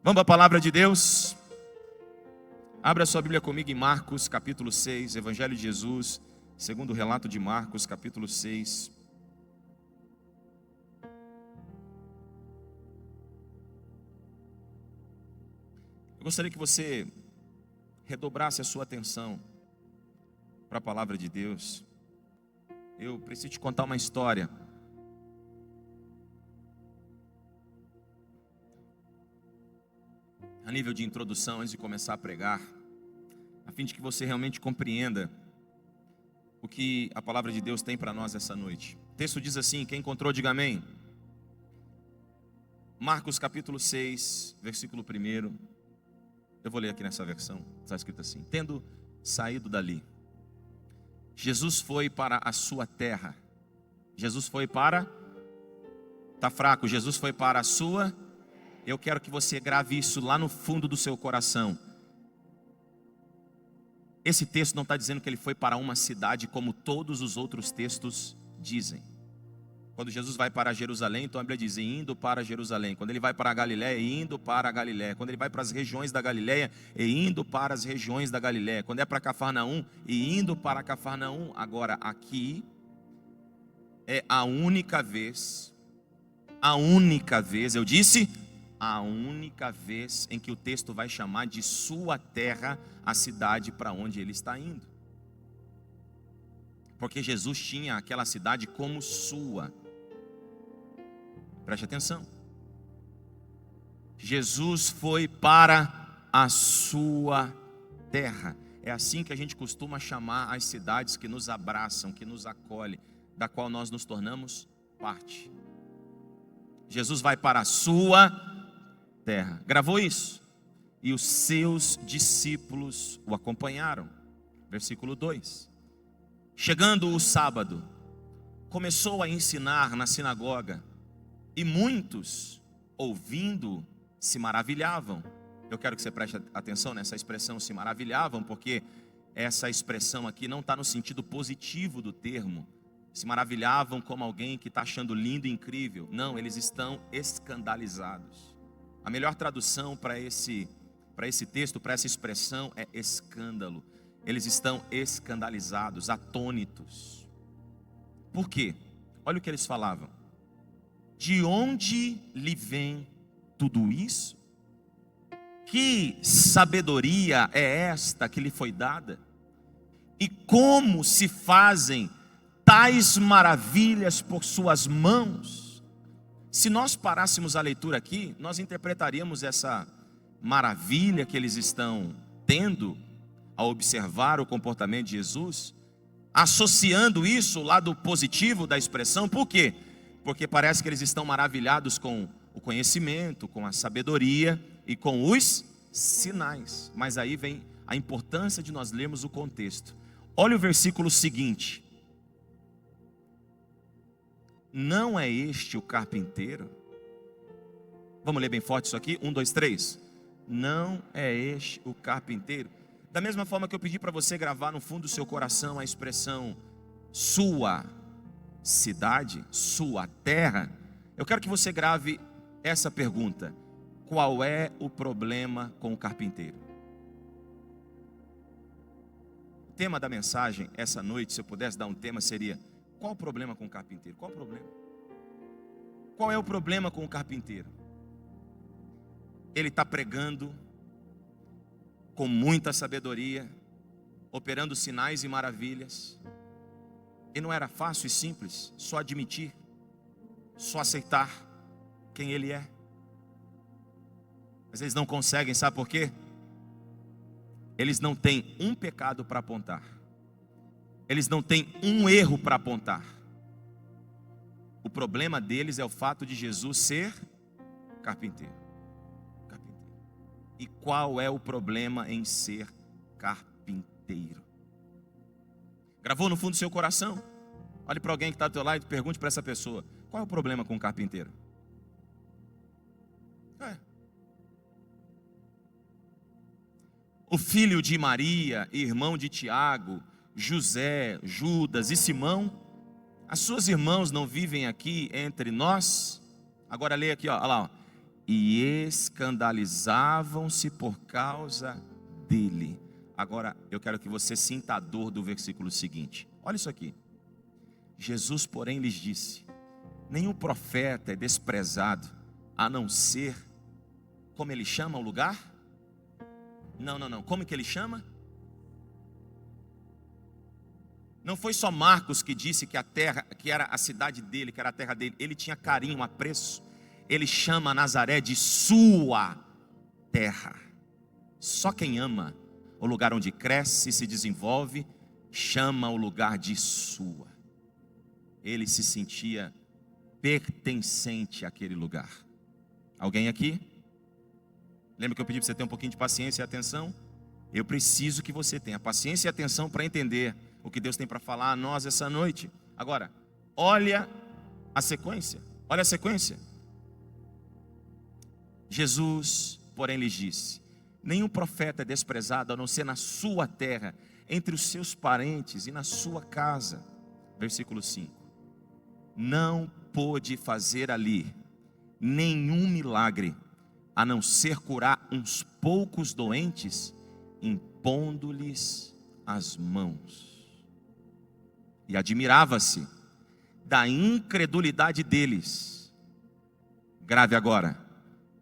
Vamos à palavra de Deus. Abra sua Bíblia comigo em Marcos capítulo 6, Evangelho de Jesus, segundo o relato de Marcos capítulo 6. Eu gostaria que você redobrasse a sua atenção para a palavra de Deus. Eu preciso te contar uma história. A nível de introdução, antes de começar a pregar, a fim de que você realmente compreenda o que a palavra de Deus tem para nós essa noite. O texto diz assim, quem encontrou, diga amém. Marcos capítulo 6, versículo 1. Eu vou ler aqui nessa versão, está escrito assim: tendo saído dali, Jesus foi para a sua terra. Jesus foi para... Está fraco, Jesus foi para a sua... Eu quero que você grave isso lá no fundo do seu coração. Esse texto não está dizendo que ele foi para uma cidade como todos os outros textos dizem. Quando Jesus vai para Jerusalém, então a Bíblia diz, indo para Jerusalém. Quando ele vai para a Galiléia, indo para a Galiléia. Quando ele vai para as regiões da Galiléia, indo para as regiões da Galiléia. Quando é para Cafarnaum, indo para Cafarnaum. Agora, aqui é a única vez, eu disse... a única vez em que o texto vai chamar de sua terra a cidade para onde ele está indo. Porque Jesus tinha aquela cidade como sua. Preste atenção. Jesus foi para a sua terra. É assim que a gente costuma chamar as cidades que nos abraçam, que nos acolhem, da qual nós nos tornamos parte. Jesus vai para a sua terra. Gravou isso? E os seus discípulos o acompanharam. Versículo 2. Chegando o sábado, começou a ensinar na sinagoga, e muitos, ouvindo, se maravilhavam. Eu quero que você preste atenção nessa expressão, se maravilhavam, porque essa expressão aqui não está no sentido positivo do termo. Se maravilhavam como alguém que está achando lindo e incrível. Não, eles estão escandalizados. A melhor tradução para esse texto, para essa expressão é escândalo. Eles estão escandalizados, atônitos. Por quê? Olha o que eles falavam. De onde lhe vem tudo isso? Que sabedoria é esta que lhe foi dada? E como se fazem tais maravilhas por suas mãos? Se nós parássemos a leitura aqui, nós interpretaríamos essa maravilha que eles estão tendo ao observar o comportamento de Jesus, associando isso ao lado positivo da expressão. Por quê? Porque parece que eles estão maravilhados com o conhecimento, com a sabedoria e com os sinais. Mas aí vem a importância de nós lermos o contexto. Olha o versículo seguinte. Não é este o carpinteiro? Vamos ler bem forte isso aqui? 1, 2, 3. Não é este o carpinteiro? Da mesma forma que eu pedi para você gravar no fundo do seu coração a expressão sua cidade, sua terra, eu quero que você grave essa pergunta: qual é o problema com o carpinteiro? O tema da mensagem essa noite, se eu pudesse dar um tema, seria: qual o problema com o carpinteiro? Qual o problema? Qual é o problema com o carpinteiro? Ele está pregando com muita sabedoria, operando sinais e maravilhas. E não era fácil e simples só admitir, só aceitar quem ele é. Mas eles não conseguem, sabe por quê? Eles não têm um pecado para apontar. Eles não têm um erro para apontar. O problema deles é o fato de Jesus ser carpinteiro. E qual é o problema em ser carpinteiro? Gravou no fundo do seu coração? Olhe para alguém que está do teu lado e pergunte para essa pessoa: qual é o problema com o carpinteiro? O filho de Maria, irmão de Tiago, José, Judas e Simão, as suas irmãs não vivem aqui entre nós? Agora leia aqui, ó, olha lá, ó. e escandalizavam-se por causa dele. Agora, eu quero que você sinta a dor do versículo seguinte. Olha isso aqui. Jesus, porém, lhes disse: nenhum profeta é desprezado, a não ser, como ele chama o lugar? Não. Como que ele chama? Não foi só Marcos que disse que a terra, que era a cidade dele, que era a terra dele. Ele tinha carinho, apreço. Ele chama Nazaré de sua terra. Só quem ama o lugar onde cresce e se desenvolve, chama o lugar de sua. Ele se sentia pertencente àquele lugar. Alguém aqui? Lembra que eu pedi para você ter um pouquinho de paciência e atenção? Eu preciso que você tenha paciência e atenção para entender o que Deus tem para falar a nós essa noite. Agora, olha a sequência. Olha a sequência. Jesus, porém, lhes disse: nenhum profeta é desprezado a não ser na sua terra, entre os seus parentes e na sua casa. Versículo 5. Não pôde fazer ali nenhum milagre, a não ser curar uns poucos doentes, impondo-lhes as mãos. E admirava-se da incredulidade deles. Grave agora.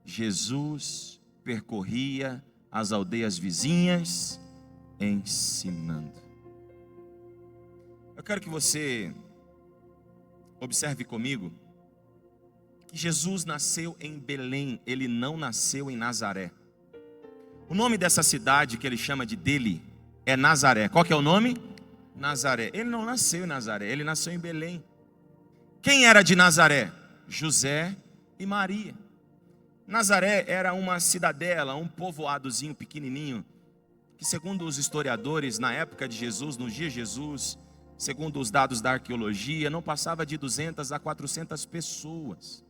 Jesus percorria as aldeias vizinhas, ensinando. Eu quero que você observe comigo que Jesus nasceu em Belém, ele não nasceu em Nazaré. O nome dessa cidade que ele chama de dele é Nazaré. Qual que é o nome? Nazaré. Ele não nasceu em Nazaré, ele nasceu em Belém. Quem era de Nazaré? José e Maria. Nazaré era uma cidadela, um povoadozinho pequenininho, que segundo os historiadores, na época de Jesus, no dia de Jesus, segundo os dados da arqueologia, não passava de 200 a 400 pessoas.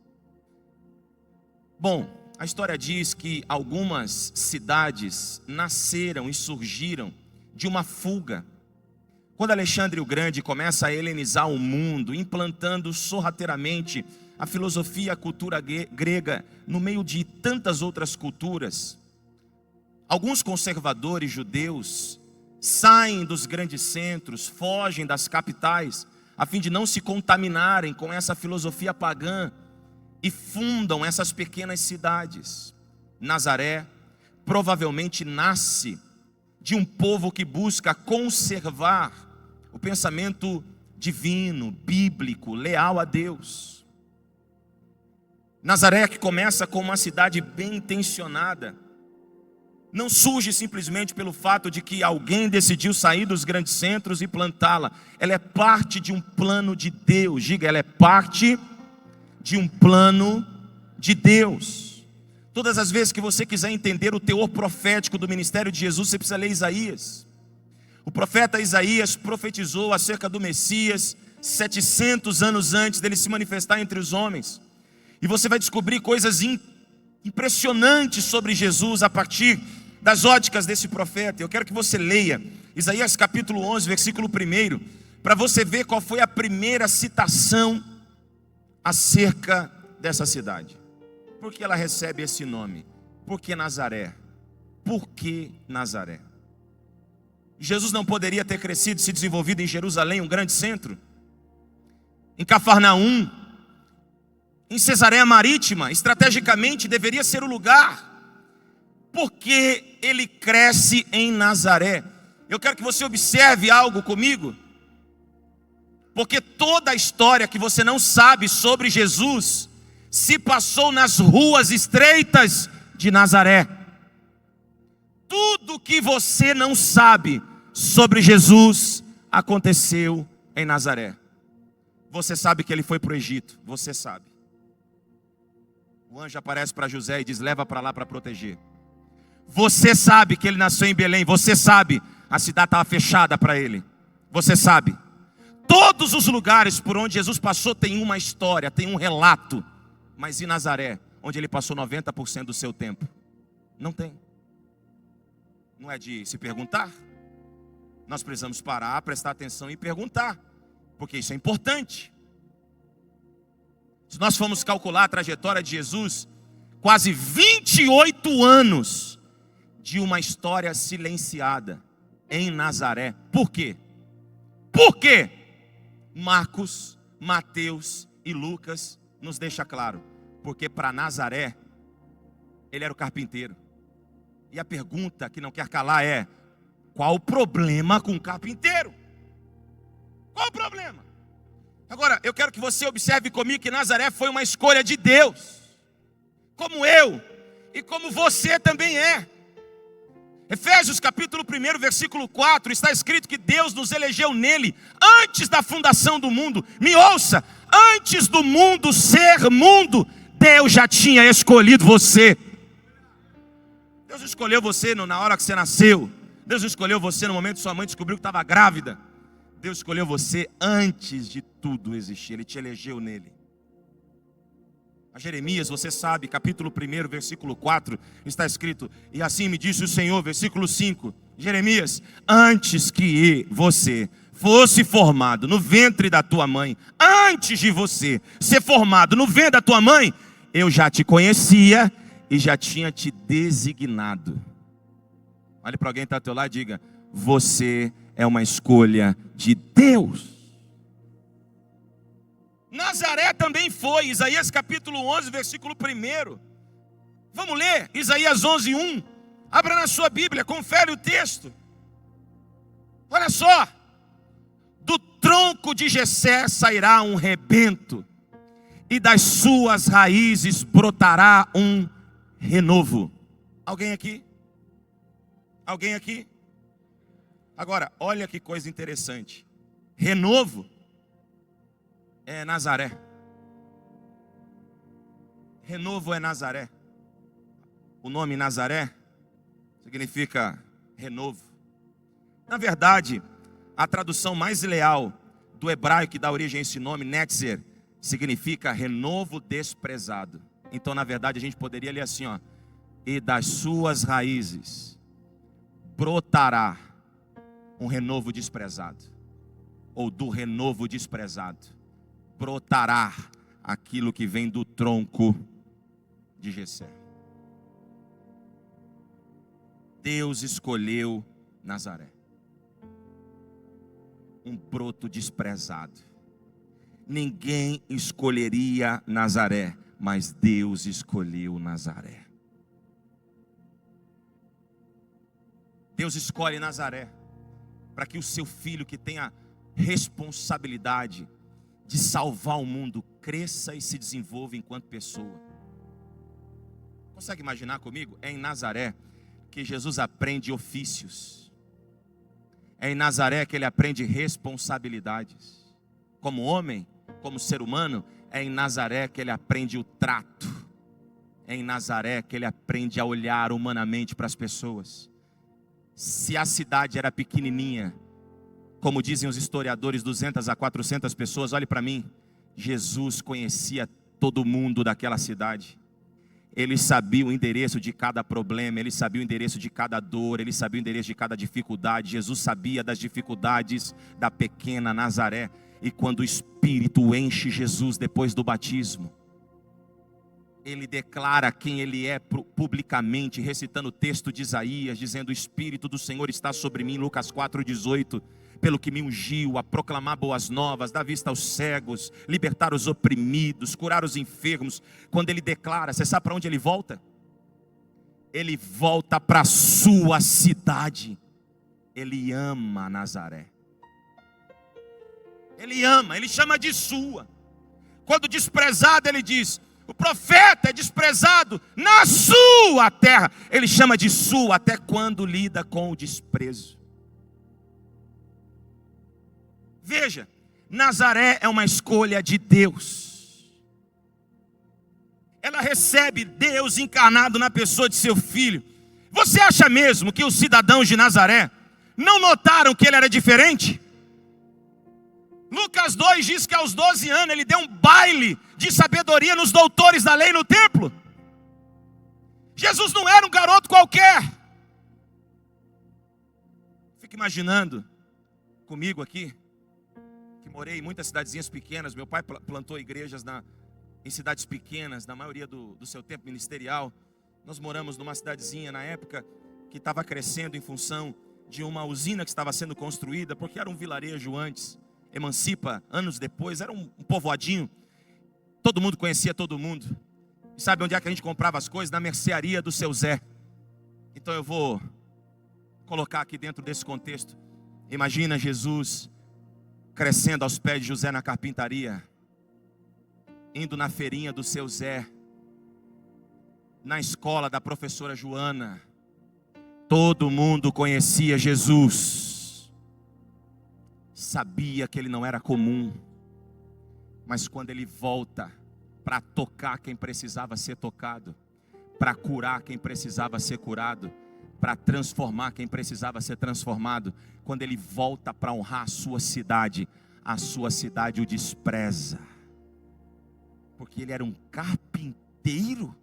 Bom, a história diz que algumas cidades nasceram e surgiram de uma fuga. Quando Alexandre o Grande começa a helenizar o mundo, implantando sorrateiramente a filosofia e a cultura grega no meio de tantas outras culturas, alguns conservadores judeus saem dos grandes centros, fogem das capitais, a fim de não se contaminarem com essa filosofia pagã, e fundam essas pequenas cidades. Nazaré provavelmente nasce de um povo que busca conservar o pensamento divino, bíblico, leal a Deus. Nazaré, que começa como uma cidade bem intencionada, não surge simplesmente pelo fato de que alguém decidiu sair dos grandes centros e plantá-la. Ela é parte de um plano de Deus. Diga, ela é parte de um plano de Deus. Todas as vezes que você quiser entender o teor profético do ministério de Jesus, você precisa ler Isaías. O profeta Isaías profetizou acerca do Messias 700 anos antes dele se manifestar entre os homens. E você vai descobrir coisas impressionantes sobre Jesus a partir das óticas desse profeta. Eu quero que você leia Isaías capítulo 11, versículo 1, para você ver qual foi a primeira citação acerca dessa cidade. Por que ela recebe esse nome? Por que Nazaré? Por que Nazaré? Jesus não poderia ter crescido e se desenvolvido em Jerusalém, um grande centro? Em Cafarnaum? Em Cesareia Marítima? Estrategicamente deveria ser o lugar. Por que ele cresce em Nazaré? Eu quero que você observe algo comigo. Porque toda a história que você não sabe sobre Jesus se passou nas ruas estreitas de Nazaré. Tudo que você não sabe sobre Jesus aconteceu em Nazaré. Você sabe que ele foi para o Egito, você sabe. O anjo aparece para José e diz: leva para lá para proteger. Você sabe que ele nasceu em Belém, você sabe, a cidade estava fechada para ele. Você sabe. Todos os lugares por onde Jesus passou tem uma história, tem um relato. Mas em Nazaré, onde ele passou 90% do seu tempo, não tem. Não é de se perguntar? Nós precisamos parar, prestar atenção e perguntar, porque isso é importante. Se nós formos calcular a trajetória de Jesus, quase 28 anos de uma história silenciada em Nazaré. Por quê? Por quê? Marcos, Mateus e Lucas nos deixa claro. Porque para Nazaré, ele era o carpinteiro. E a pergunta que não quer calar é: qual o problema com o carpinteiro? Qual o problema? Agora, eu quero que você observe comigo que Nazaré foi uma escolha de Deus, como eu e como você também é. Efésios capítulo 1, versículo 4, está escrito que Deus nos elegeu nele antes da fundação do mundo. Me ouça, antes do mundo ser mundo, Deus já tinha escolhido você. Deus escolheu você na hora que você nasceu. Deus escolheu você no momento que sua mãe descobriu que estava grávida. Deus escolheu você antes de tudo existir. Ele te elegeu nele. A Jeremias, você sabe, capítulo 1, versículo 4, está escrito: e assim me disse o Senhor, versículo 5, Jeremias, antes que você fosse formado no ventre da tua mãe, antes de você ser formado no ventre da tua mãe, eu já te conhecia e já tinha te designado. Olhe para alguém que está ao teu lado e diga: você é uma escolha de Deus. Nazaré também foi, Isaías capítulo 11, versículo 1. Vamos ler, Isaías 11, 1. Abra na sua Bíblia, confere o texto. Olha só: do tronco de Jessé sairá um rebento, e das suas raízes brotará um renovo. Alguém aqui? Alguém aqui? Agora, olha que coisa interessante. Renovo é Nazaré. Renovo é Nazaré. O nome Nazaré significa renovo. Na verdade, a tradução mais leal do hebraico que dá origem a esse nome, Netzer, significa renovo desprezado. Então, na verdade, a gente poderia ler assim, ó: e das suas raízes brotará um renovo desprezado. Ou do renovo desprezado brotará aquilo que vem do tronco de Jessé. Deus escolheu Nazaré, um broto desprezado. Ninguém escolheria Nazaré, mas Deus escolheu Nazaré. Deus escolhe Nazaré para que o seu filho, que tenha responsabilidade de salvar o mundo, cresça e se desenvolva enquanto pessoa. Consegue imaginar comigo? É em Nazaré que Jesus aprende ofícios. É em Nazaré que ele aprende responsabilidades. Como homem, como ser humano, é em Nazaré que ele aprende o trato. É em Nazaré que ele aprende a olhar humanamente para as pessoas. Se a cidade era pequenininha, como dizem os historiadores, 200 a 400 pessoas, olhe para mim, Jesus conhecia todo mundo daquela cidade. Ele sabia o endereço de cada problema, ele sabia o endereço de cada dor, ele sabia o endereço de cada dificuldade. Jesus sabia das dificuldades da pequena Nazaré. E quando o Espírito enche Jesus depois do batismo, ele declara quem ele é publicamente, recitando o texto de Isaías, dizendo: o Espírito do Senhor está sobre mim, Lucas 4,18, pelo que me ungiu a proclamar boas novas, dar vista aos cegos, libertar os oprimidos, curar os enfermos. Quando ele declara, você sabe para onde ele volta? Ele volta para a sua cidade. Ele ama Nazaré. Ele ama, ele chama de sua. Quando desprezado, ele diz: o profeta é desprezado na sua terra. Ele chama de sua até quando lida com o desprezo. Veja, Nazaré é uma escolha de Deus. Ela recebe Deus encarnado na pessoa de seu filho. Você acha mesmo que os cidadãos de Nazaré não notaram que ele era diferente? Lucas 2 diz que aos 12 anos ele deu um baile de sabedoria nos doutores da lei no templo. Jesus não era um garoto qualquer. Fica imaginando comigo aqui, que morei em muitas cidadezinhas pequenas. Meu pai plantou igrejas em cidades pequenas, na maioria do seu tempo ministerial. Nós moramos numa cidadezinha na época que estava crescendo em função de uma usina que estava sendo construída, porque era um vilarejo antes. Emancipa, anos depois, era um povoadinho. Todo mundo conhecia todo mundo. E sabe onde é que a gente comprava as coisas? Na mercearia do seu Zé. Então eu vou colocar aqui dentro desse contexto. Imagina Jesus crescendo aos pés de José na carpintaria, indo na feirinha do seu Zé, na escola da professora Joana. Todo mundo conhecia Jesus, sabia que ele não era comum, mas quando ele volta para tocar quem precisava ser tocado, para curar quem precisava ser curado, para transformar quem precisava ser transformado, quando ele volta para honrar a sua cidade o despreza, porque ele era um carpinteiro.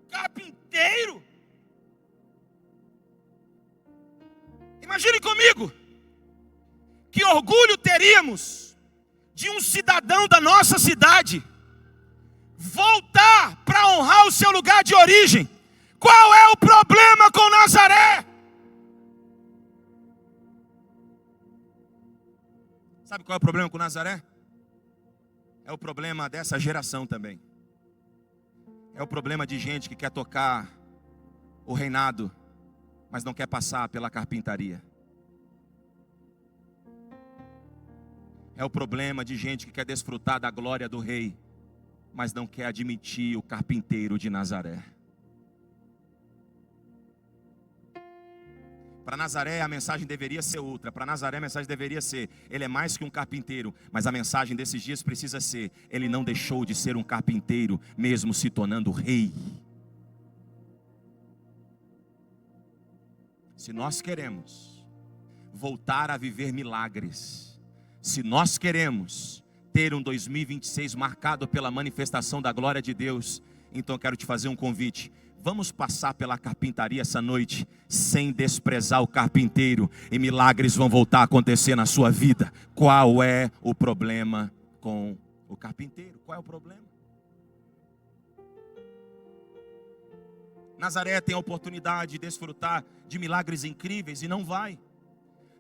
Carpinteiro. Imagine comigo, que orgulho teríamos de um cidadão da nossa cidade voltar para honrar o seu lugar de origem. Qual é o problema com Nazaré? Sabe qual é o problema com Nazaré? É o problema dessa geração também. É o problema de gente que quer tocar o reinado, mas não quer passar pela carpintaria. É o problema de gente que quer desfrutar da glória do rei, mas não quer admitir o carpinteiro de Nazaré. Para Nazaré a mensagem deveria ser outra. Para Nazaré a mensagem deveria ser: ele é mais que um carpinteiro. Mas a mensagem desses dias precisa ser: ele não deixou de ser um carpinteiro, mesmo se tornando rei. Se nós queremos voltar a viver milagres, se nós queremos ter um 2026 marcado pela manifestação da glória de Deus, então eu quero te fazer um convite. Vamos passar pela carpintaria essa noite sem desprezar o carpinteiro, e milagres vão voltar a acontecer na sua vida. Qual é o problema com o carpinteiro? Qual é o problema? Nazaré tem a oportunidade de desfrutar de milagres incríveis e não vai.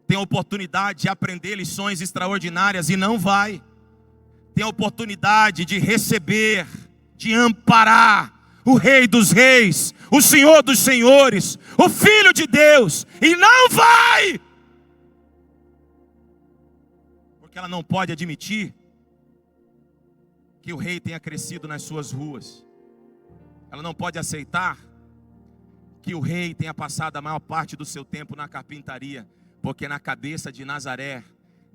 Tem a oportunidade de aprender lições extraordinárias e não vai. Tem a oportunidade de receber, de amparar o Rei dos Reis, o Senhor dos Senhores, o Filho de Deus, e não vai, porque ela não pode admitir que o rei tenha crescido nas suas ruas. Ela não pode aceitar que o rei tenha passado a maior parte do seu tempo na carpintaria, porque na cabeça de Nazaré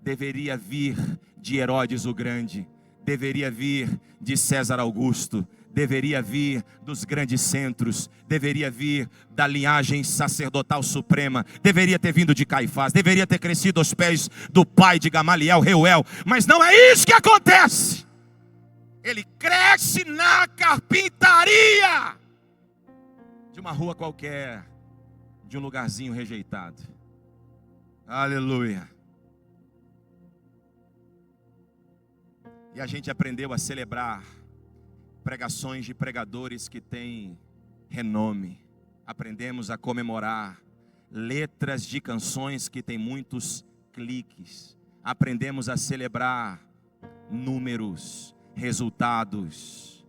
deveria vir de Herodes o Grande, deveria vir de César Augusto, deveria vir dos grandes centros, deveria vir da linhagem sacerdotal suprema, deveria ter vindo de Caifás, deveria ter crescido aos pés do pai de Gamaliel, Reuel. Mas não é isso que acontece. Ele cresce na carpintaria de uma rua qualquer, de um lugarzinho rejeitado. Aleluia. E a gente aprendeu a celebrar pregações de pregadores que têm renome. Aprendemos a comemorar letras de canções que têm muitos cliques. Aprendemos a celebrar números, resultados.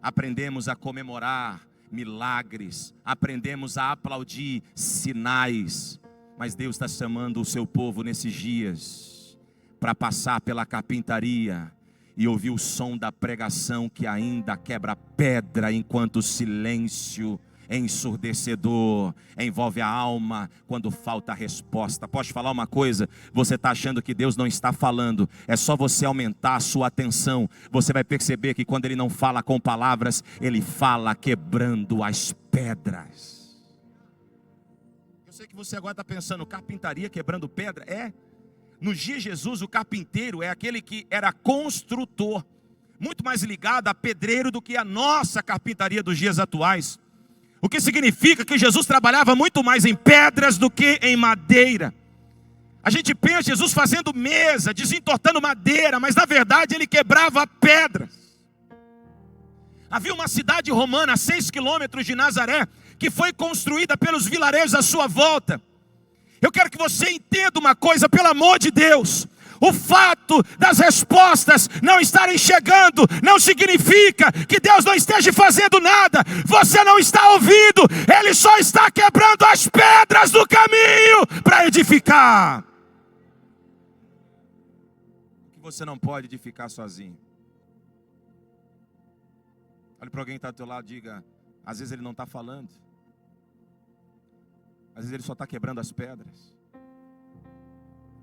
Aprendemos a comemorar milagres. Aprendemos a aplaudir sinais. Mas Deus está chamando o seu povo nesses dias para passar pela carpintaria e ouvir o som da pregação que ainda quebra pedra, enquanto o silêncio ensurdecedor envolve a alma quando falta a resposta. Posso falar uma coisa? Você está achando que Deus não está falando? É só você aumentar a sua atenção. Você vai perceber que quando Ele não fala com palavras, Ele fala quebrando as pedras. Eu sei que você agora está pensando: carpintaria quebrando pedra? É. Nos dias de Jesus, o carpinteiro é aquele que era construtor, muito mais ligado a pedreiro do que a nossa carpintaria dos dias atuais. O que significa que Jesus trabalhava muito mais em pedras do que em madeira. A gente pensa Jesus fazendo mesa, desentortando madeira, mas na verdade ele quebrava pedras. Havia uma cidade romana a 6 quilômetros de Nazaré, que foi construída pelos vilarejos à sua volta. Eu quero que você entenda uma coisa, pelo amor de Deus. O fato das respostas não estarem chegando não significa que Deus não esteja fazendo nada. Você não está ouvindo, Ele só está quebrando as pedras do caminho para edificar. Você não pode edificar sozinho. Olhe para alguém que está do teu lado e diga: às vezes ele não está falando, às vezes ele só está quebrando as pedras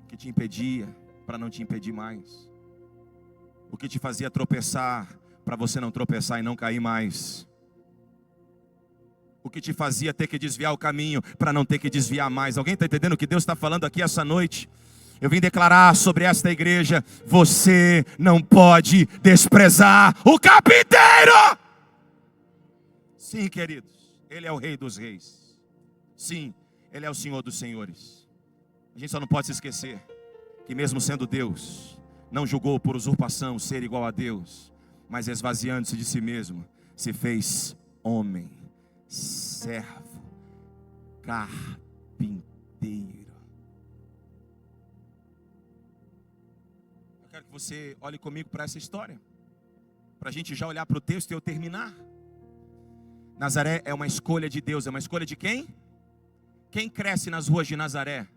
que te impedia para não te impedir mais, o que te fazia tropeçar para você não tropeçar e não cair mais, o que te fazia ter que desviar o caminho para não ter que desviar mais. Alguém está entendendo o que Deus está falando aqui essa noite? Eu vim declarar sobre esta igreja: você não pode desprezar o carpinteiro. Sim, queridos, Ele é o Rei dos Reis. Sim, Ele é o Senhor dos Senhores. A gente só não pode se esquecer que mesmo sendo Deus, não julgou por usurpação ser igual a Deus, mas esvaziando-se de si mesmo, se fez homem, servo, carpinteiro. Eu quero que você olhe comigo para essa história, para a gente já olhar para o texto e eu terminar. Nazaré é uma escolha de Deus. É uma escolha de quem? Quem cresce nas ruas de Nazaré?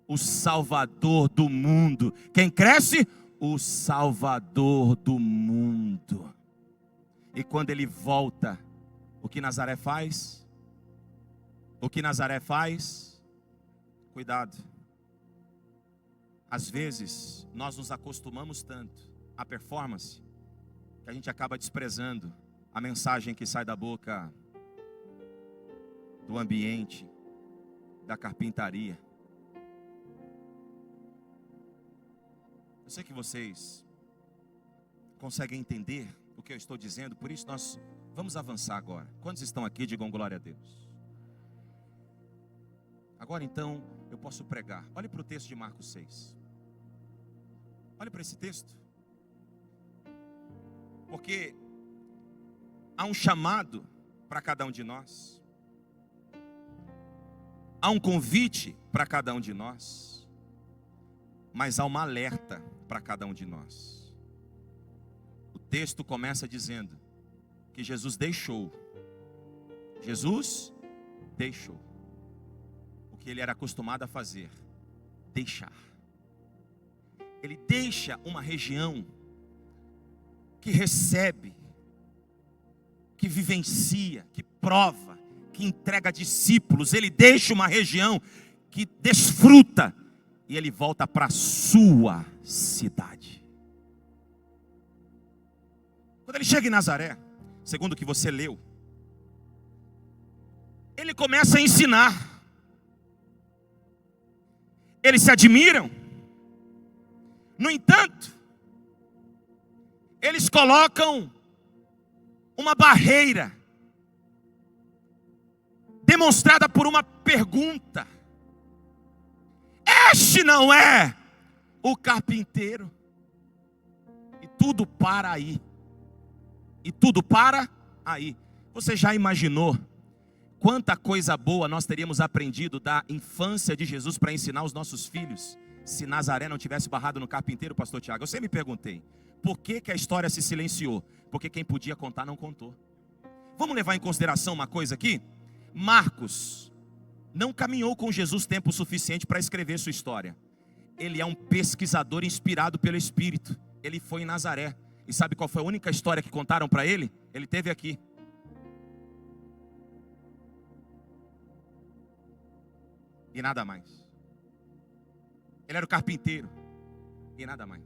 O Salvador do mundo. Quem cresce? O Salvador do mundo. E quando ele volta, o que Nazaré faz? O que Nazaré faz? Cuidado. Às vezes, nós nos acostumamos tanto à performance, que a gente acaba desprezando a mensagem que sai da boca do ambiente, da carpintaria. Eu sei que vocês conseguem entender o que eu estou dizendo, por isso nós vamos avançar agora. Quantos estão aqui, digam glória a Deus. Agora então eu posso pregar. Olhe para o texto de Marcos 6. Olhe para esse texto. Porque há um chamado para cada um de nós. Há um convite para cada um de nós. Mas há uma alerta para cada um de nós. O texto começa dizendo que Jesus deixou. Jesus deixou o que ele era acostumado a fazer. Deixar. Ele deixa uma região que recebe, que vivencia, que prova, que entrega discípulos. Ele deixa uma região que desfruta e ele volta para a sua cidade. Quando ele chega em Nazaré, segundo o que você leu, ele começa a ensinar. Eles se admiram. No entanto, eles colocam uma barreira, demonstrada por uma pergunta: este não é o carpinteiro? E tudo para aí. E tudo para aí. Você já imaginou quanta coisa boa nós teríamos aprendido da infância de Jesus para ensinar os nossos filhos, se Nazaré não tivesse barrado no carpinteiro, pastor Tiago? Eu sempre me perguntei, por que que a história se silenciou? Porque quem podia contar não contou. Vamos levar em consideração uma coisa aqui? Marcos não caminhou com Jesus tempo suficiente para escrever sua história. Ele é um pesquisador inspirado pelo Espírito. Ele foi em Nazaré. E sabe qual foi a única história que contaram para ele? Ele teve aqui. E nada mais. Ele era o carpinteiro. E nada mais.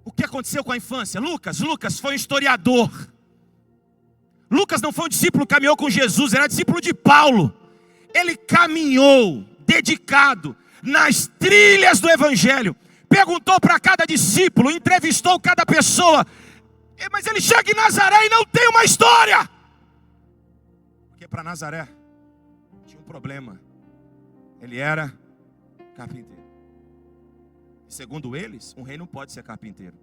O que aconteceu com a infância? Lucas foi um historiador. Lucas não foi um discípulo que caminhou com Jesus, era discípulo de Paulo. Ele caminhou, dedicado, nas trilhas do Evangelho. Perguntou para cada discípulo, entrevistou cada pessoa. Mas ele chega em Nazaré e não tem uma história. Porque para Nazaré tinha um problema. Ele era Carpinteiro. Segundo eles, um rei não pode ser carpinteiro.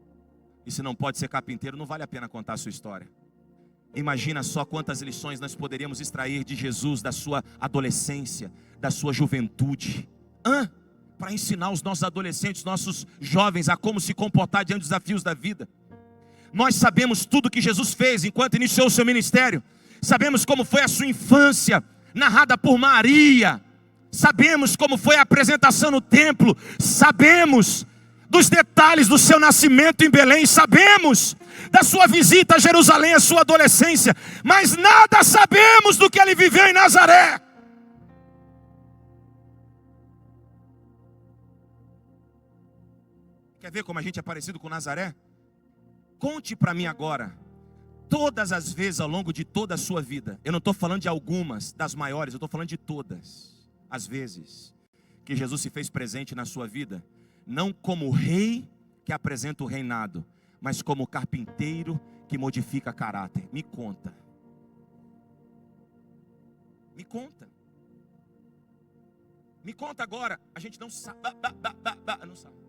E se não pode ser carpinteiro, não vale a pena contar a sua história. Imagina só quantas lições nós poderíamos extrair de Jesus, da sua adolescência, da sua juventude. Para ensinar os nossos adolescentes, nossos jovens a como se comportar diante dos desafios da vida. Nós sabemos tudo que Jesus fez enquanto iniciou o seu ministério. Sabemos como foi a sua infância, narrada por Maria. Sabemos como foi a apresentação no templo. Sabemos dos detalhes do seu nascimento em Belém. Sabemos da sua visita a Jerusalém, a sua adolescência. Mas nada sabemos do que ele viveu em Nazaré. Quer ver como a gente é parecido com Nazaré? Conte para mim agora, todas as vezes ao longo de toda a sua vida. Eu não estou falando de algumas das maiores, eu estou falando de todas as vezes que Jesus se fez presente na sua vida. Não como o rei que apresenta o reinado, mas como o carpinteiro que modifica caráter. Me conta. Me conta. Me conta agora. A gente não sabe. Não sabe.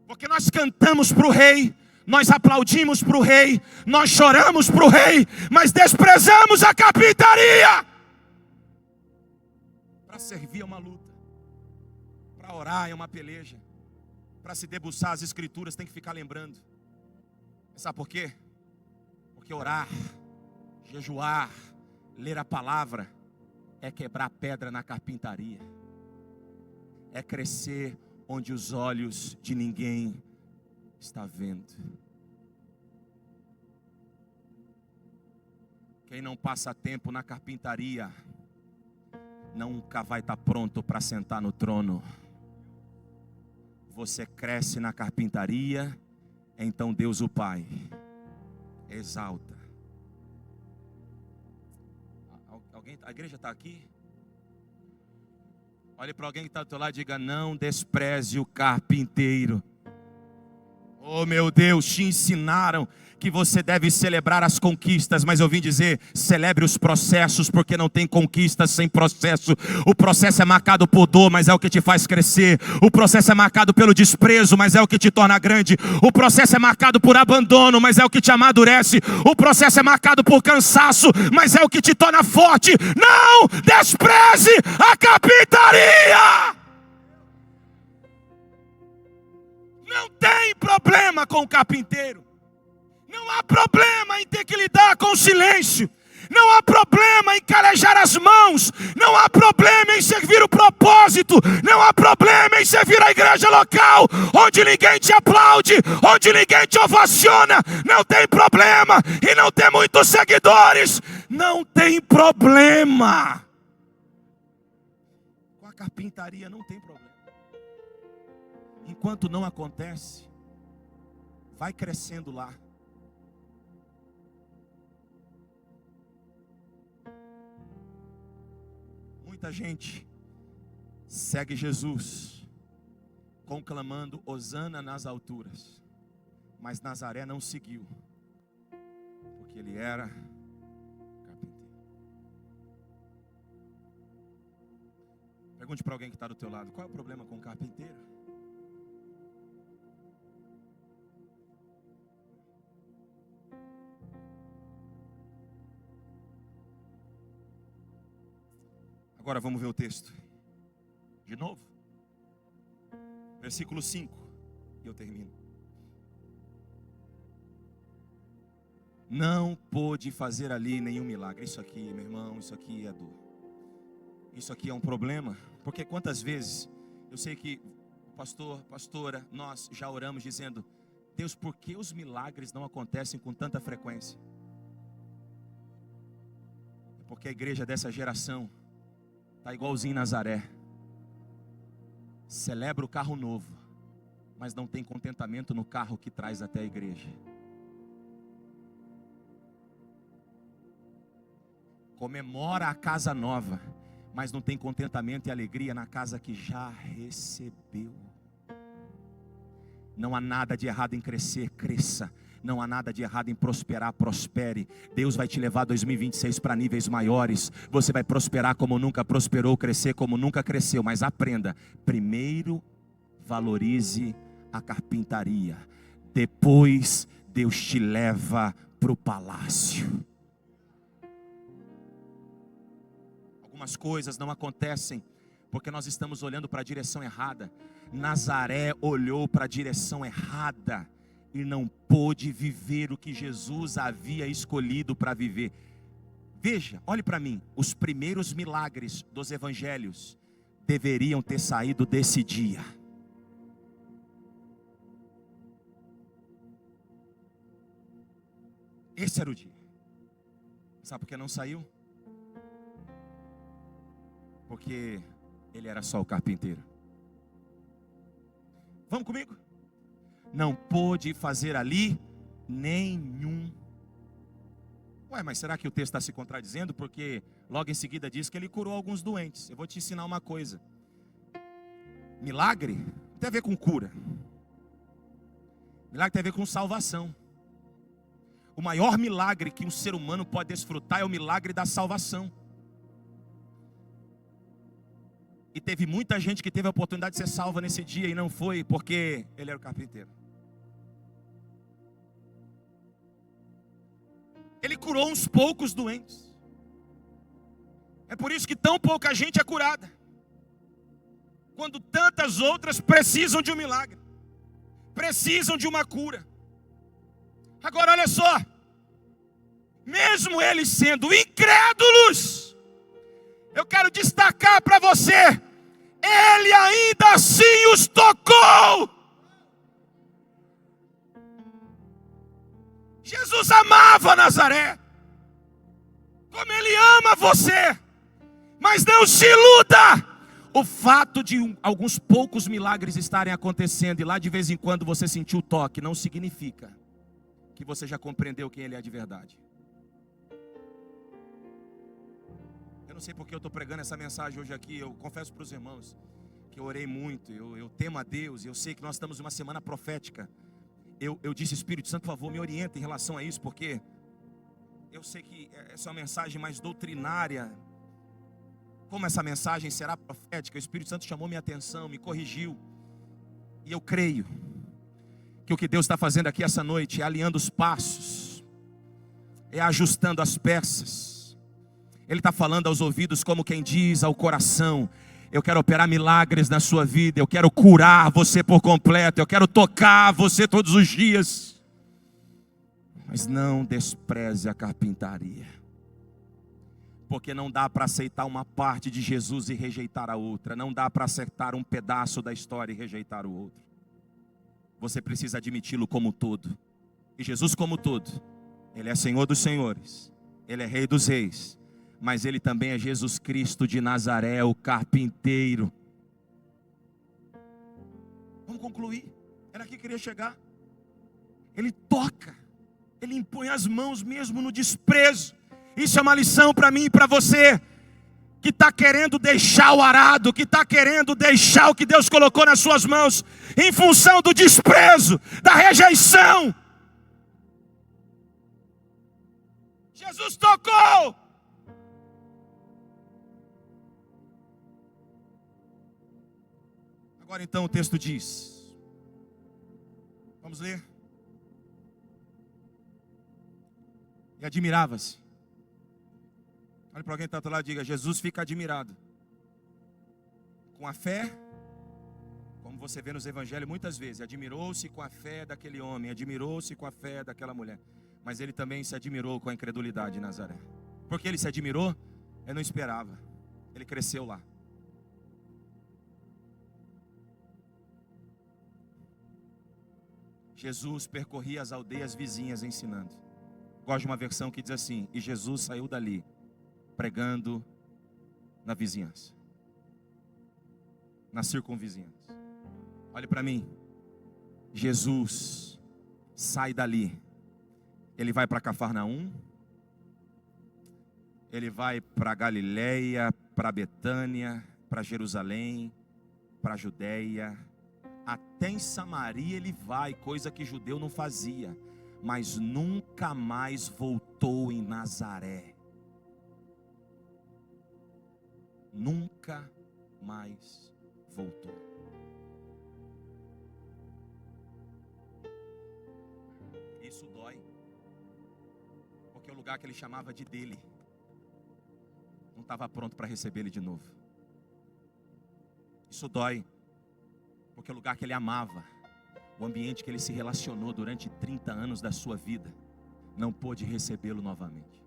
Porque nós cantamos para o rei, nós aplaudimos para o rei, nós choramos para o rei, mas desprezamos a carpintaria. Para servir é uma luta, para orar é uma peleja, para se debruçar as escrituras tem que ficar lembrando. Sabe por quê? Porque orar, jejuar, ler a palavra é quebrar pedra na carpintaria, é crescer onde os olhos de ninguém está vendo. Quem não passa tempo na carpintaria nunca vai estar pronto para sentar no trono. Você cresce na carpintaria, então Deus o Pai exalta. A igreja está aqui? Olhe para alguém que está do teu lado e diga: não despreze o carpinteiro. Oh meu Deus, te ensinaram que você deve celebrar as conquistas, mas eu vim dizer, celebre os processos, porque não tem conquistas sem processo. O processo é marcado por dor, mas é o que te faz crescer. O processo é marcado pelo desprezo, mas é o que te torna grande. O processo é marcado por abandono, mas é o que te amadurece. O processo é marcado por cansaço, mas é o que te torna forte. Não despreze a carpintaria. Não tem problema com o carpinteiro. Não há problema em ter que lidar com o silêncio. Não há problema em calejar as mãos. Não há problema em servir o propósito. Não há problema em servir a igreja local, onde ninguém te aplaude, onde ninguém te ovaciona. Não tem problema e não ter muitos seguidores. Não tem problema. Com a carpintaria não tem problema. Enquanto não acontece, vai crescendo lá. Muita gente segue Jesus, conclamando Hosana nas alturas, mas Nazaré não seguiu, porque ele era carpinteiro. Pergunte para alguém que está do teu lado: qual é o problema com o carpinteiro? Agora vamos ver o texto de novo, versículo 5, e eu termino. Não pôde fazer ali nenhum milagre. Isso aqui, meu irmão, isso aqui é dor. Isso aqui é um problema, porque quantas vezes, eu sei que o pastor, pastora, nós já oramos dizendo: Deus, por que os milagres não acontecem com tanta frequência? É porque a igreja dessa geração está igualzinho Nazaré. Celebra o carro novo, mas não tem contentamento no carro que traz até a igreja. Comemora a casa nova, mas não tem contentamento e alegria na casa que já recebeu. Não há nada de errado em crescer, cresça. Não há nada de errado em prosperar, prospere. Deus vai te levar 2026 para níveis maiores. Você vai prosperar como nunca prosperou, crescer como nunca cresceu. Mas aprenda, primeiro valorize a carpintaria. Depois Deus te leva para o palácio. Algumas coisas não acontecem porque nós estamos olhando para a direção errada. Nazaré olhou para a direção errada e não pôde viver o que Jesus havia escolhido para viver. Veja, olhe para mim, os primeiros milagres dos evangelhos deveriam ter saído desse dia. Esse era o dia. Sabe por que não saiu? Porque ele era só o carpinteiro. Vamos comigo? Não pôde fazer ali nenhum. Ué, mas será que o texto está se contradizendo? Porque logo em seguida diz que ele curou alguns doentes. Eu vou te ensinar uma coisa. Milagre tem a ver com cura. Milagre tem a ver com salvação. O maior milagre que um ser humano pode desfrutar é o milagre da salvação. E teve muita gente que teve a oportunidade de ser salva nesse dia e não foi, porque ele era o carpinteiro. Ele curou uns poucos doentes. É por isso que tão pouca gente é curada, quando tantas outras precisam de um milagre, precisam de uma cura. Agora olha só, mesmo eles sendo incrédulos, eu quero destacar para você, ele ainda assim os tocou. Jesus amava Nazaré, como ele ama você, mas não se iluda. O fato de alguns poucos milagres estarem acontecendo e lá de vez em quando você sentiu o toque, não significa que você já compreendeu quem ele é de verdade. Eu não sei porque eu estou pregando essa mensagem hoje aqui. Eu confesso para os irmãos que eu orei muito, eu temo a Deus, eu sei que nós estamos em uma semana profética. Eu disse, Espírito Santo, por favor, me orienta em relação a isso, porque eu sei que essa é uma mensagem mais doutrinária. Como essa mensagem será profética, o Espírito Santo chamou minha atenção, me corrigiu. E eu creio que o que Deus está fazendo aqui essa noite é alinhando os passos, é ajustando as peças. Ele está falando aos ouvidos como quem diz ao coração: eu quero operar milagres na sua vida, eu quero curar você por completo, eu quero tocar você todos os dias. Mas não despreze a carpintaria, porque não dá para aceitar uma parte de Jesus e rejeitar a outra. Não dá para aceitar um pedaço da história e rejeitar o outro. Você precisa admiti-lo como todo. E Jesus como todo, ele é Senhor dos senhores, ele é Rei dos reis, mas ele também é Jesus Cristo de Nazaré, o carpinteiro. Vamos concluir. Era aqui que eu queria chegar. Ele toca, ele impõe as mãos mesmo no desprezo. Isso é uma lição para mim e para você, que está querendo deixar o arado, que está querendo deixar o que Deus colocou nas suas mãos, em função do desprezo, da rejeição. Jesus tocou. Agora então o texto diz, vamos ler. E admirava-se. Olha para alguém que está do outro lado e diga: Jesus fica admirado com a fé, como você vê nos evangelhos muitas vezes. Admirou-se com a fé daquele homem, admirou-se com a fé daquela mulher, mas ele também se admirou com a incredulidade de Nazaré. Porque ele se admirou, ele não esperava, ele cresceu lá. Jesus percorria as aldeias vizinhas ensinando. Gosto de uma versão que diz assim: e Jesus saiu dali pregando na vizinhança, na circunvizinhança. Olhe para mim, Jesus sai dali, ele vai para Cafarnaum, ele vai para Galileia, para Betânia, para Jerusalém, para Judeia, até em Samaria ele vai, coisa que judeu não fazia. mas nunca mais voltou em Nazaré. Nunca mais voltou. Isso dói, porque o lugar que ele chamava de dele não estava pronto para receber ele de novo. Isso dói, porque o lugar que ele amava, o ambiente que ele se relacionou durante 30 anos da sua vida, não pôde recebê-lo novamente.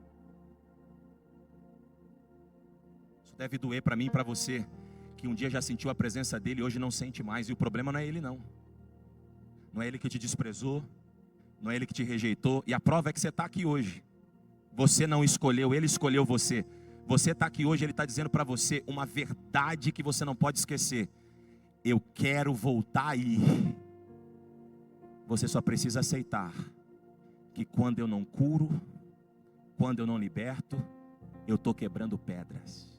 Isso deve doer para mim e para você, que um dia já sentiu a presença dele e hoje não sente mais. E o problema não é ele não. Não é ele que te desprezou, não é ele que te rejeitou. E a prova é que você está aqui hoje. Você não escolheu, ele escolheu você. Você está aqui hoje, ele está dizendo para você uma verdade que você não pode esquecer. Eu quero voltar aí. Você só precisa aceitar que quando eu não curo, quando eu não liberto, eu estou quebrando pedras.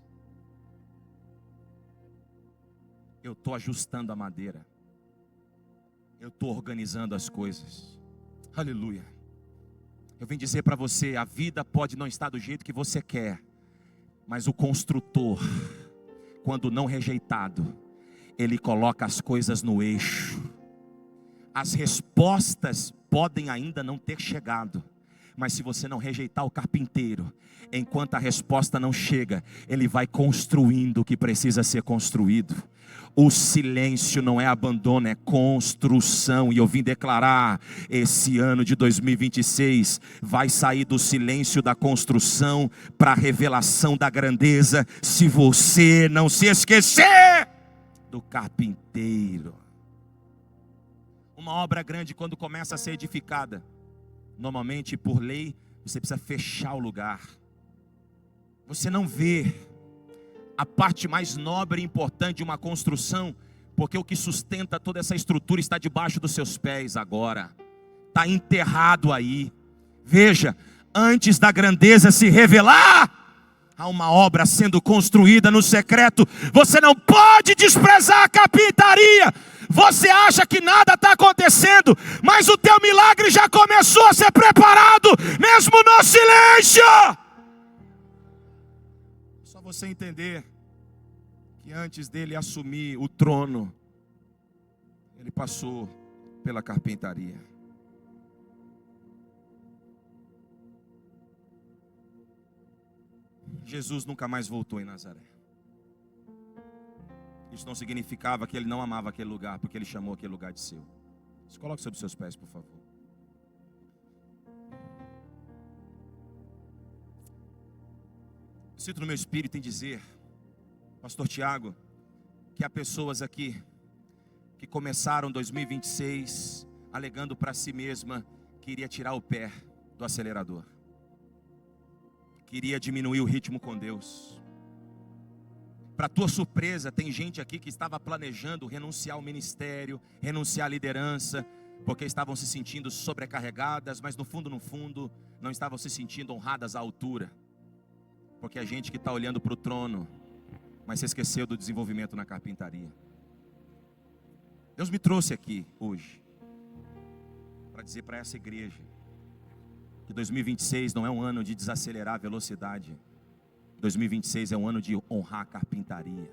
Eu estou ajustando a madeira. Eu estou organizando as coisas. Aleluia. Eu vim dizer para você, a vida pode não estar do jeito que você quer, mas o construtor, quando não rejeitado, ele coloca as coisas no eixo. As respostas podem ainda não ter chegado, mas se você não rejeitar o carpinteiro, enquanto a resposta não chega, ele vai construindo o que precisa ser construído. O silêncio não é abandono, é construção. E eu vim declarar, esse ano de 2026 vai sair do silêncio da construção para a revelação da grandeza, se você não se esquecer do carpinteiro. Uma obra grande, quando começa a ser edificada, normalmente por lei, você precisa fechar o lugar. Você não vê a parte mais nobre e importante de uma construção, porque o que sustenta toda essa estrutura está debaixo dos seus pés agora, está enterrado aí. Veja, antes da grandeza se revelar, há uma obra sendo construída no secreto. Você não pode desprezar a carpintaria. Você acha que nada está acontecendo, mas o teu milagre já começou a ser preparado, mesmo no silêncio. Só você entender que antes dele assumir o trono, ele passou pela carpintaria. Jesus nunca mais voltou em Nazaré. Isso não significava que ele não amava aquele lugar, porque ele chamou aquele lugar de seu. Se coloque sobre os seus pés, por favor. Sinto no meu espírito em dizer, Pastor Tiago, que há pessoas aqui que começaram 2026 alegando para si mesma que iria tirar o pé do acelerador, queria diminuir o ritmo com Deus. Para tua surpresa, tem gente aqui que estava planejando renunciar ao ministério, renunciar à liderança, porque estavam se sentindo sobrecarregadas, mas no fundo, não estavam se sentindo honradas à altura. Porque é gente que está olhando para o trono, mas se esqueceu do desenvolvimento na carpintaria. Deus me trouxe aqui hoje para dizer para essa igreja que 2026 não é um ano de desacelerar a velocidade. 2026 é um ano de honrar a carpintaria.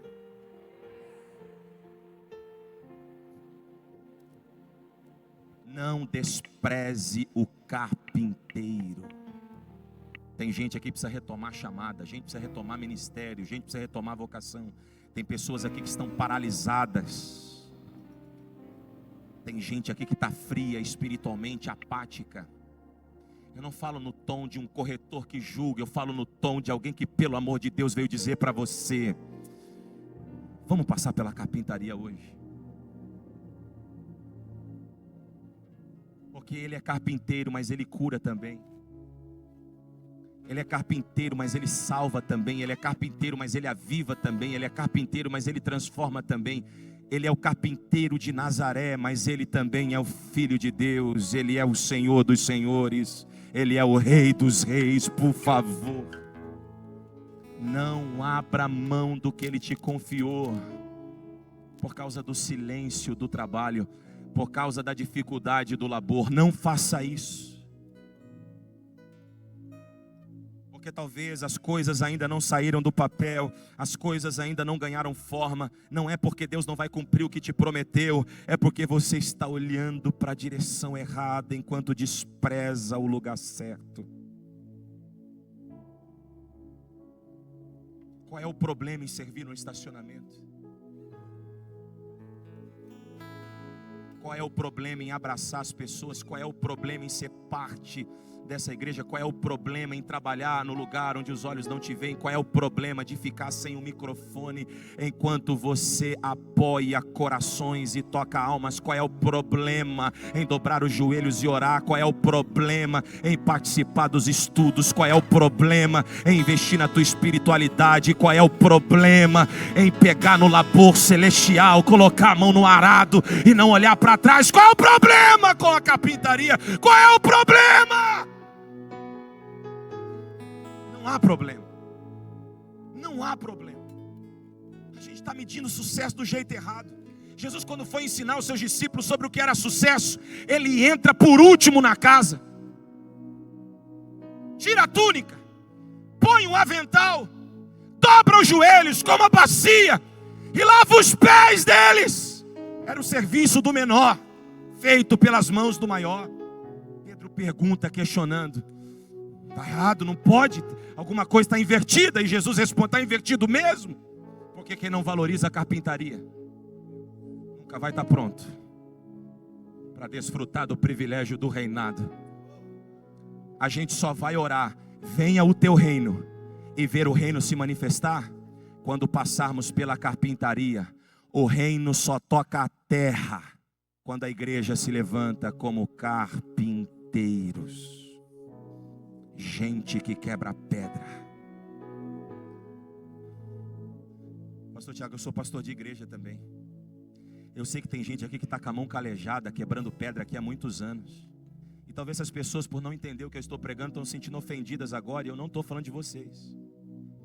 Não despreze o carpinteiro. Tem gente aqui que precisa retomar chamada, gente precisa retomar ministério, gente precisa retomar vocação. Tem pessoas aqui que estão paralisadas. Tem gente aqui que está fria espiritualmente, apática. Eu não falo no tom de um corretor que julga, eu falo no tom de alguém que, pelo amor de Deus, veio dizer para você: vamos passar pela carpintaria hoje. Porque ele é carpinteiro, mas ele cura também. Ele é carpinteiro, mas ele salva também. Ele é carpinteiro, mas ele aviva também. Ele é carpinteiro, mas ele transforma também. Ele é o carpinteiro de Nazaré, mas ele também é o Filho de Deus. Ele é o Senhor dos senhores. Ele é o Rei dos reis. Por favor, não abra mão do que Ele te confiou, por causa do silêncio do trabalho, por causa da dificuldade do labor. Não faça isso. Porque talvez as coisas ainda não saíram do papel, as coisas ainda não ganharam forma. Não é porque Deus não vai cumprir o que te prometeu, é porque você está olhando para a direção errada enquanto despreza o lugar certo. Qual é o problema em servir no estacionamento? Qual é o problema em abraçar as pessoas? Qual é o problema em ser parte dessa igreja? Qual é o problema em trabalhar no lugar onde os olhos não te veem? Qual é o problema de ficar sem o microfone enquanto você apoia corações e toca almas? Qual é o problema em dobrar os joelhos e orar? Qual é o problema em participar dos estudos? Qual é o problema em investir na tua espiritualidade? Qual é o problema em pegar no labor celestial, colocar a mão no arado e não olhar para trás? Qual é o problema com a carpintaria? Qual é o problema? Não há problema. Não há problema. A gente está medindo sucesso do jeito errado. Jesus, quando foi ensinar os seus discípulos sobre o que era sucesso, ele entra por último na casa, tira a túnica, põe um avental, dobra os joelhos com uma bacia e lava os pés deles. Era o serviço do menor, feito pelas mãos do maior. Pedro pergunta, questionando: está errado, não pode, alguma coisa está invertida. E Jesus responde: está invertido mesmo. Porque quem não valoriza a carpintaria nunca vai estar pronto para desfrutar do privilégio do reinado. A gente só vai orar: venha o teu reino, e ver o reino se manifestar quando passarmos pela carpintaria. O reino só toca a terra quando a igreja se levanta como carpinteiros. Gente que quebra pedra. Pastor Tiago, eu sou pastor de igreja também. Eu sei que tem gente aqui que está com a mão calejada, quebrando pedra aqui há muitos anos. E talvez essas pessoas, por não entender o que eu estou pregando, estão se sentindo ofendidas agora. E eu não estou falando de vocês.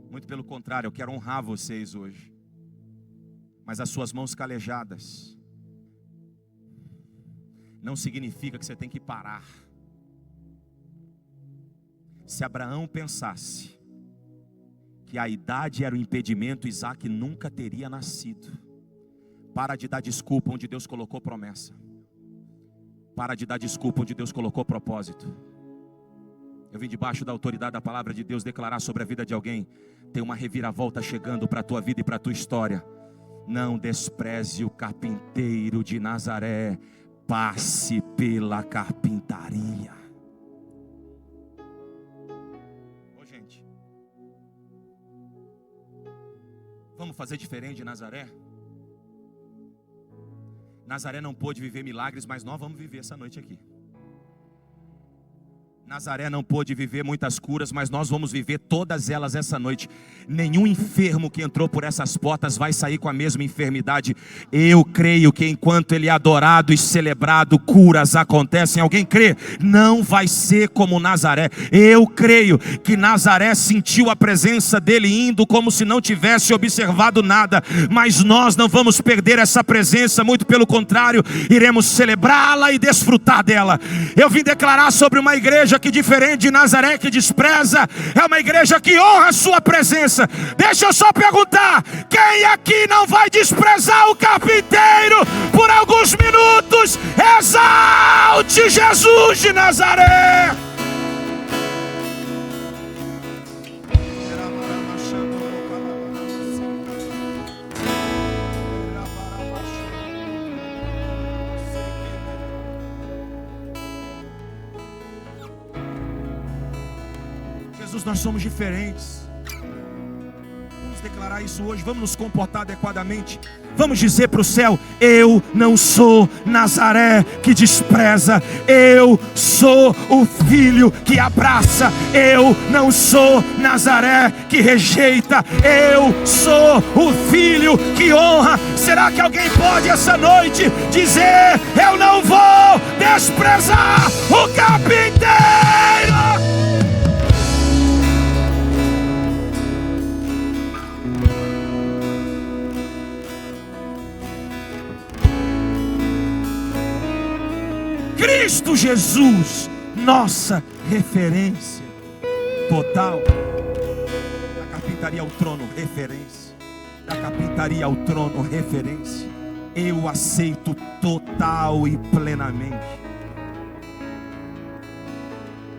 Muito pelo contrário, eu quero honrar vocês hoje. Mas as suas mãos calejadas não significa que você tem que parar. Se Abraão pensasse que a idade era o impedimento, Isaac nunca teria nascido. Para de dar desculpa onde Deus colocou promessa. Para de dar desculpa onde Deus colocou propósito. Eu vim debaixo da autoridade da palavra de Deus declarar sobre a vida de alguém: tem uma reviravolta chegando para a tua vida e para a tua história. Não despreze o carpinteiro de Nazaré. Passe pela carpintaria. Ô gente, vamos fazer diferente de Nazaré? Nazaré não pôde viver milagres, mas nós vamos viver essa noite aqui. Nazaré não pôde viver muitas curas, mas nós vamos viver todas elas essa noite. Nenhum enfermo que entrou por essas portas vai sair com a mesma enfermidade. Eu creio que enquanto ele é adorado e celebrado, curas acontecem. Alguém crê? Não vai ser como Nazaré. Eu creio que Nazaré sentiu a presença dele indo como se não tivesse observado nada. Mas nós não vamos perder essa presença, muito pelo contrário, iremos celebrá-la e desfrutar dela. Eu vim declarar sobre uma igreja que, diferente de Nazaré que despreza, é uma igreja que honra a sua presença. Deixa eu só perguntar: quem aqui não vai desprezar o carpinteiro por alguns minutos? Exalte Jesus de Nazaré. Nós somos diferentes. Vamos declarar isso hoje. Vamos nos comportar adequadamente. Vamos dizer para o céu: eu não sou Nazaré que despreza. Eu sou o filho que abraça. Eu não sou Nazaré que rejeita. Eu sou o filho que honra. Será que alguém pode essa noite dizer: eu não vou desprezar o carpinteiro? Cristo Jesus, nossa referência. total. Da carpintaria ao trono, referência. Da carpintaria ao trono, referência. Eu aceito total e plenamente.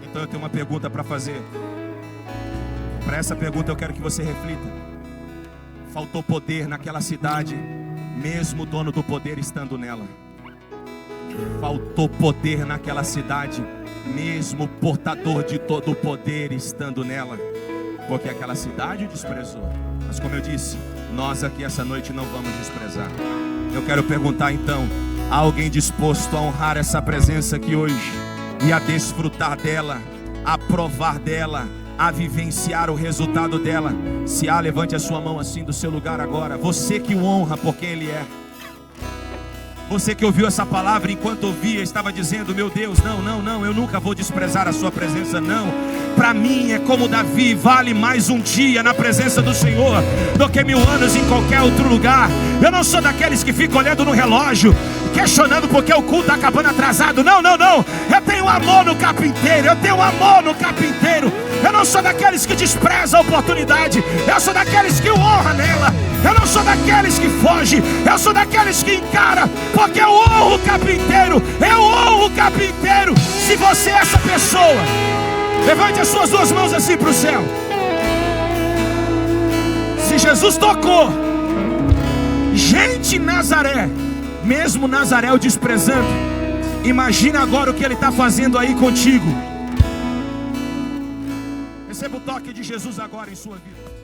Então eu tenho uma pergunta para fazer. Para essa pergunta eu quero que você reflita. Faltou poder naquela cidade, mesmo o dono do poder estando nela. Faltou poder naquela cidade, mesmo o portador de todo o poder estando nela. Porque aquela cidade o desprezou. Mas como eu disse, nós aqui essa noite não vamos desprezar. Eu quero perguntar então, há alguém disposto a honrar essa presença aqui hoje? E a desfrutar dela, a provar dela, a vivenciar o resultado dela? Se há, levante a sua mão assim do seu lugar agora. Você que o honra por quem Ele é. Você que ouviu essa palavra, enquanto ouvia, estava dizendo: meu Deus, não, eu nunca vou desprezar a sua presença, não. Para mim é como Davi, vale mais um dia na presença do Senhor do que 1000 anos em qualquer outro lugar. Eu não sou daqueles que ficam olhando no relógio, questionando porque o culto está acabando atrasado. Não, eu tenho amor no carpinteiro, eu não sou daqueles que desprezam a oportunidade, eu sou daqueles que o honra nela. Eu não sou daqueles que fogem, eu sou daqueles que encara, porque eu honro o carpinteiro, Se você é essa pessoa, levante as suas 2 mãos assim para o céu. Se Jesus tocou gente em Nazaré, mesmo Nazaré o desprezando, imagina agora o que Ele está fazendo aí contigo. Receba o toque de Jesus agora em sua vida.